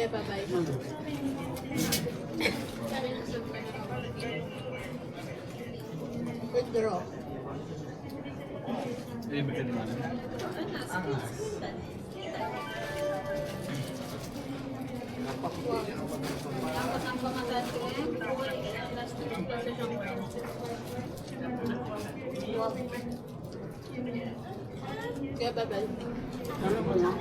Okay, bye-bye. Withdraw. Libre ka naman. Tapos ang pangalan ko okay, bye-bye. Ano ko na?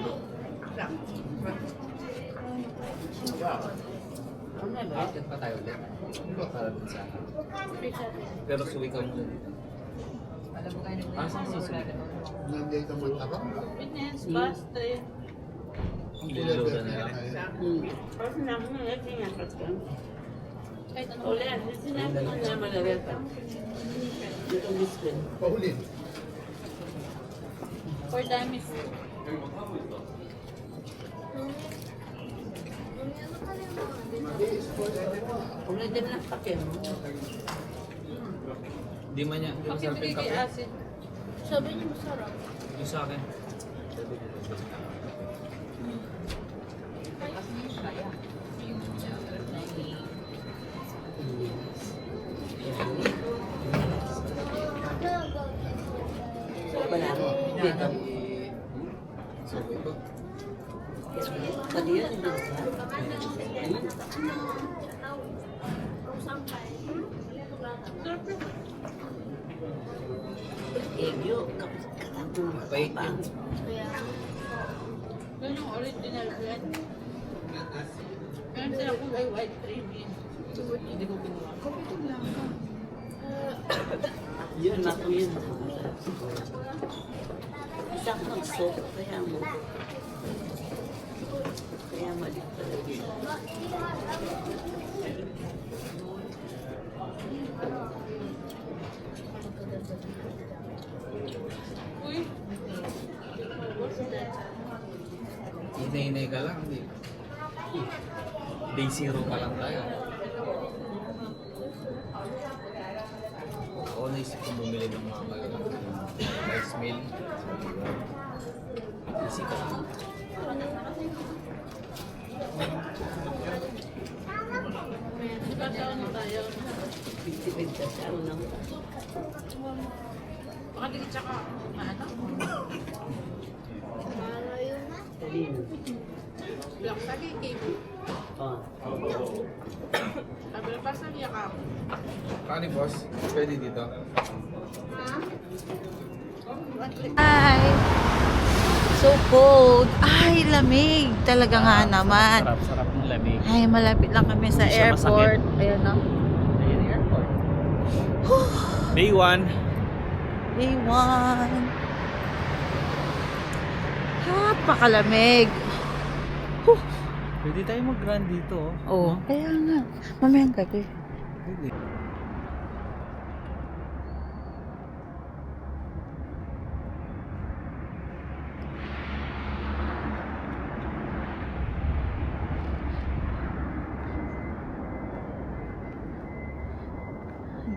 Bakit pa tayo ulit? Para dun sa... Pero suwi ka muna. Saan susunod? Nandito mo ako? Fitness, basta. Luluto na lang. Kasi namin na natin yung kaskan. Kahit ano. Ulit, sinabi ko na malawal pa. Itong biscuit. Paulin. For damis. Ulit din lang pakin. Di man niya. Di Bakit masarap yung bigay kape. acid? Sabi niyo masarap. Yung sa akin. Wala. Dito. Suwi ko. Tadi yun. Egyo. Katapong Wait. pa. Yun yung original blend. Meron sila kung ay white cream yun. Hindi ko ginawa. Kapitong lang ka. Yun ako yun. Isa ko mag-soap. Kaya mo. Kaya mali pala yun. Uy. Hinay-hinay ka lang. Day zero pa lang tayo. Ako naisip ko bumili ng mga malalang rice meal. Easy ka lang. Kasi ano tayo? 50 pesos sa unang. Baka di tsaka ano? Dali yun. Black sagi cake. Oh. Sabi na basta niya ka. Kani boss, pwede dito. Hi! So cold. Ay, lamig. Talaga nga naman. Sarap ng lamig. Ay, malapit lang kami sa Hindi siya airport. masakit. Ayan o. Ayan yung airport. Day 1. Day 1. Napakalamig. Pwede tayo mag-run dito. Oh, kaya nga. Mamayang gabi. Pwede.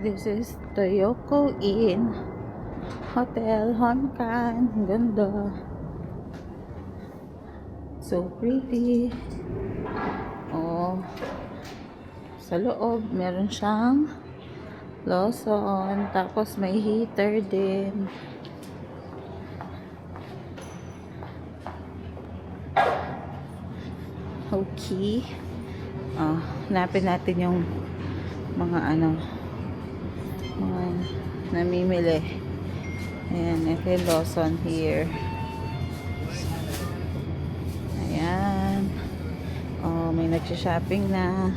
This is Toyoko Inn Hotel Honkan. Ang ganda. So pretty. Oh. Sa loob, meron siyang lotion. Tapos may heater din. Okay. Hanapin natin yung mga ano, mga namimili. Ayan, ito yung lotion here. Ayan. Oh, may nagsha-shopping na.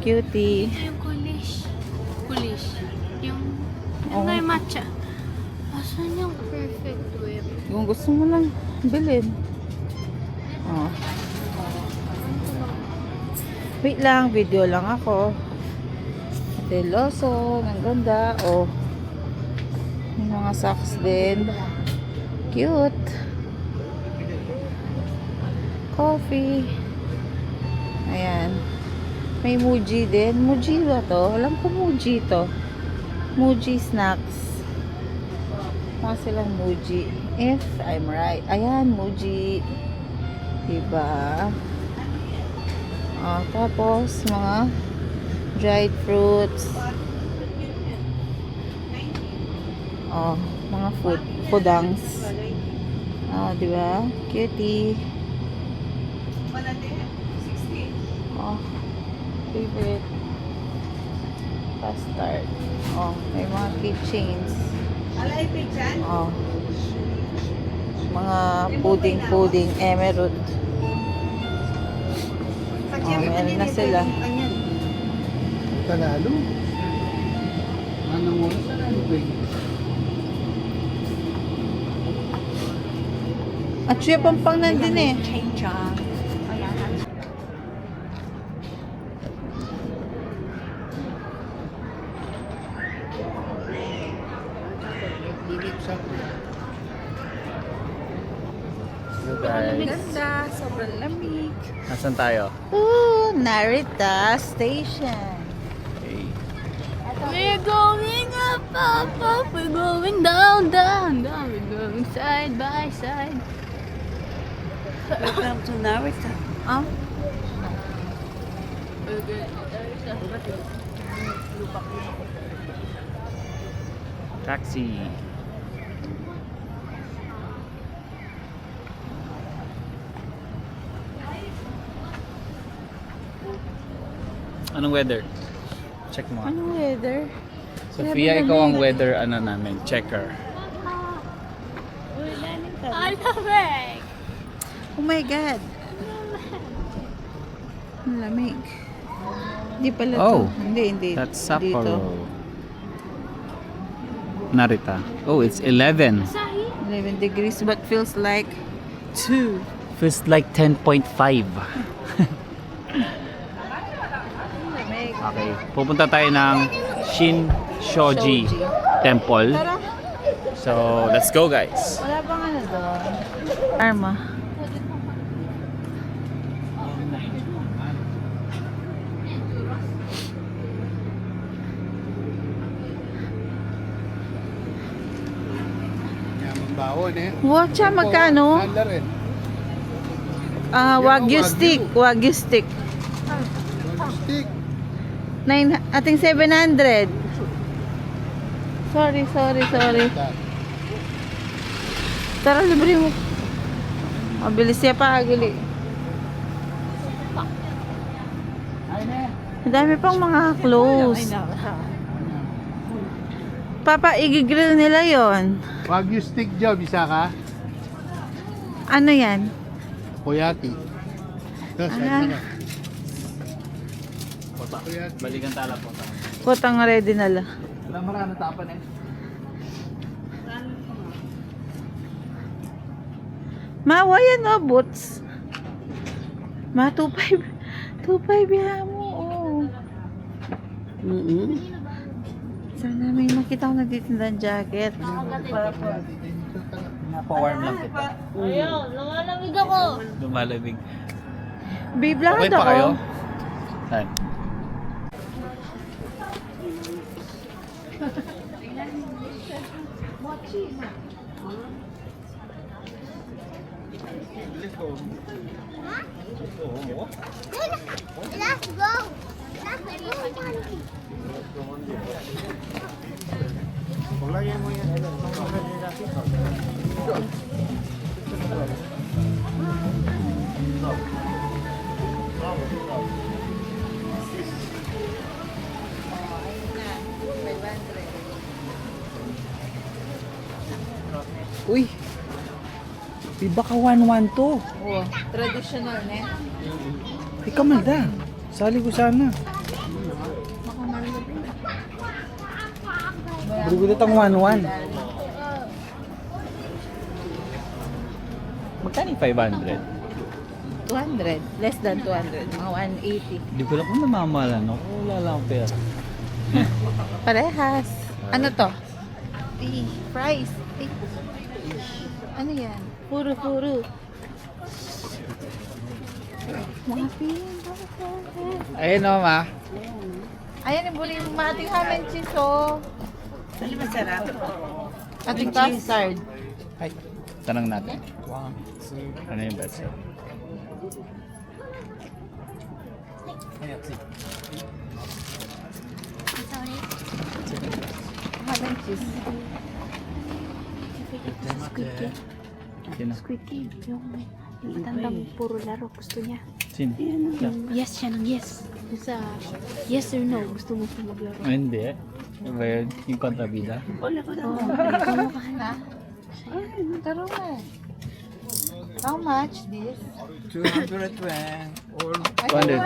Cutie. Yung kulish. Kulish. Yung Oo. may matcha. Asan yung perfect whip? Kung gusto mo lang bilhin. Oh. Wait lang, video lang ako. Ito yung lotion. Ang ganda. Oh. May mga socks din. Cute. Coffee. Ayan. May Muji din. Muji ba to? Alam ko Muji to. Muji snacks. Mga silang Muji. If I'm right. Ayan, Muji. Diba? Tapos, mga dried fruits. Mga foodangs. Di ba? Cutie. Favorite. Custard. May mga keychains. Mga pudding, emerald. Meron na sila. Tanalo. Ano mo? At siya pampang nandun eh. Ganda, sobrang lamig. Nasaan tayo? Narita Station. Okay. We're going up, we're going down, we're going side by side. Welcome to Narita. Taxi. Anong weather? Check mo. Anong weather? Sophia, ikaw ang weather namin. Checker. I love it. Oh my God. Ang lamig. Hindi pala to. Hindi. That's Dito. Sapporo. Narita. Oh, it's 11. 11 degrees but feels like 2. Feels like 10.5. Okay, pupunta tayo ng Shin-Shoji Temple. Tara. So, let's go guys. Wala bang ano doon? Arma. Yaman baon eh. Watcha, magkano? Handa rin. Wagyu stick. Wagyu stick. Stick. Ating 700. Sorry. Tara, libre mo. Mabilis siya pa, agili. Ang dami pang mga clothes. Papa, igigrill nila yon. Wagyu stick job, isa ka? Ano yan? Koyaki. Ito, saan ka? Balikan tala po. Kotang ready na la. Wala marami tapan eh. Mawa yan boots. 2.5 yan mo. Sana may makita ko nagtitindan jacket. Napa-warm lang kita. Ayun, nangalamig ako. Lumalamig. Babe, lakad Okay pa ako. kayo? Saan? Let's go. Uy! Di ba ka 1-1 to? Oh, traditional na. Ikaw malda. Sali ko sana. Baru ko tang 1-1. Magkano yung 500? 200. Less than 200. Mga 180. Hindi ko lang kung namamalan ako. Wala lang akong pera. Parehas. Ano to? Fries. Ano yan? Puro. Mga pin. Ayun o, ma. Ayan, ibuli yung ating ham and cheese, oh. Ano masarap? Ating custard. Ay, tanong natin. Ano yung best? Sorry. Halang cheese. Squid cake. Sino? Squid cake. Yung matandang puro laro. Gusto niya. Sino? Yung yes siya ng yes. Yung sa yes or no. Gusto mo po maglaro. Ah, hindi. Ano ba yun? Yung kontrabida? Oo. Ay, kamukha na. Taro na. How much this? 220 or 200.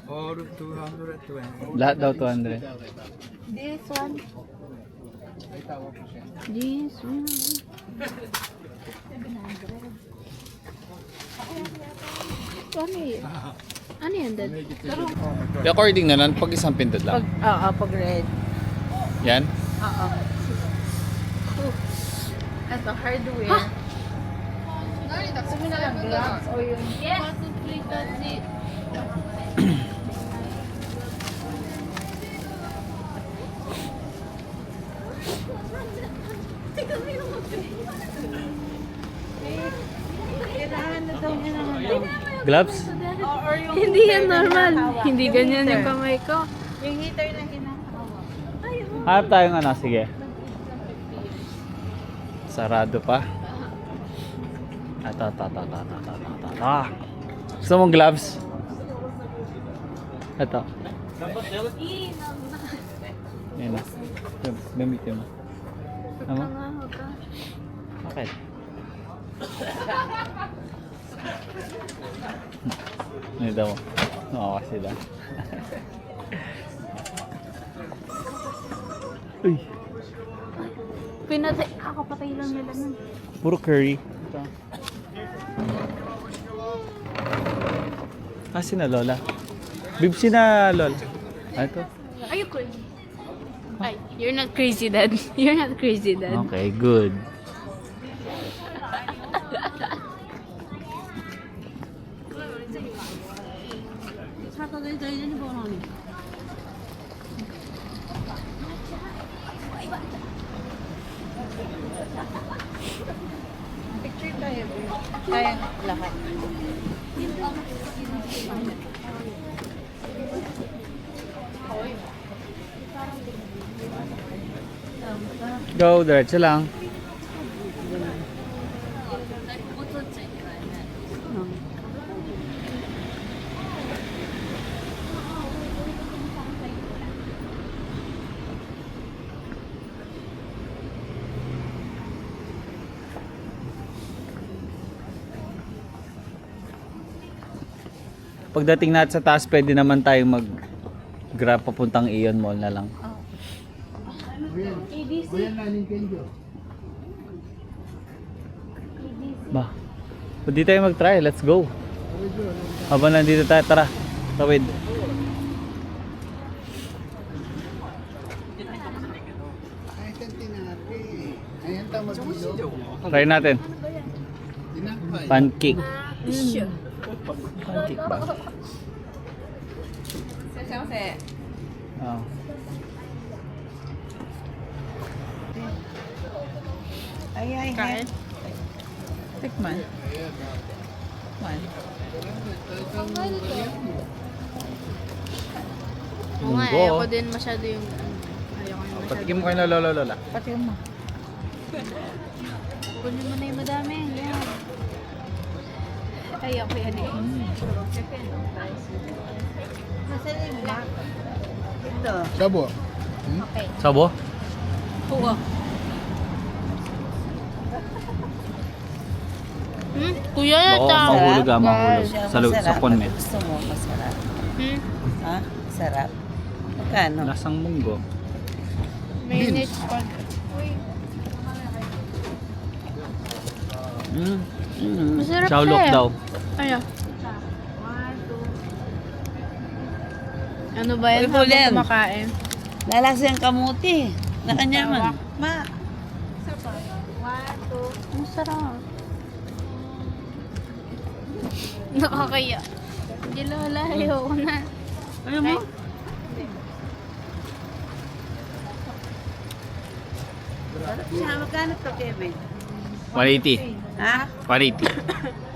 or 220. Lahat daw 200. This one. This one. Ano yun? Ano yan, Dad? According na lang, pag isang pindot lang. Pag red. Yan? Oo. Ito, hardware. Gusto mo na lang gloves o yung... Yes! Kailangan na daw niya naman daw. Gloves? Or yung Hindi yan heater na normal. hinahawakan. Hindi ganyan yung Heater. kamay ko. Yung heater na hinahawak. Hanap tayong ano, sige. Sarado pa. Ata. Gusto mong gloves? Ito. Yan na. Gamitin mo. Ano? Bakit? Ano daw? Oo, sila. Uy, Pinatay. Kakapatay lang nila nun. puro curry. Si na Lola. Bibsi na Lola. Ano to? Are you crazy? Ay, you're not crazy, Dad. You're not crazy, Dad. Okay, good. Picture tayo. Kaya lahat. Go, diretso lang. Pagdating natin sa taas, pwede naman tayong mag-grab papuntang Ion Mall na lang. Kuya na Nintendo. Ba? Pwede tayo mag-try. Let's go. Habang nandito tayo, tara. Tawid. Ay, tinapay. Ayan tama dito. Try natin. Tinapay. Pancake. Pancake ba? Oh. Ay. Tikman. Man. Oo nga, Munggo. ayoko din masyado yung... Ayoko yung masyado. Patikim mo kayo na Lola. Pati mo. Kunin mo na yung madami. Yan. Ayoko yan eh. Nasaan yung black? Ito. Sabo. Sabo? Oo. Kuya, Oo, tama. mahulog mahulog. Sa pon eh. Gusto mo masarap? Hmm? Ha? Sarap? Magkano? Lasang munggo. Mayonnaise pa. Masarap Chowlok siya eh. daw. Ano? Ano ba yan? Uy, Pulen. Habang kumakain. Lalasa yung kamuti. Na kanya man. Ma. Ang sarap. Nakakaya. Hindi Lola, ayoko na. Ano mo? Sarap siya. Magkano to, Kevin? 180. Ha? 180.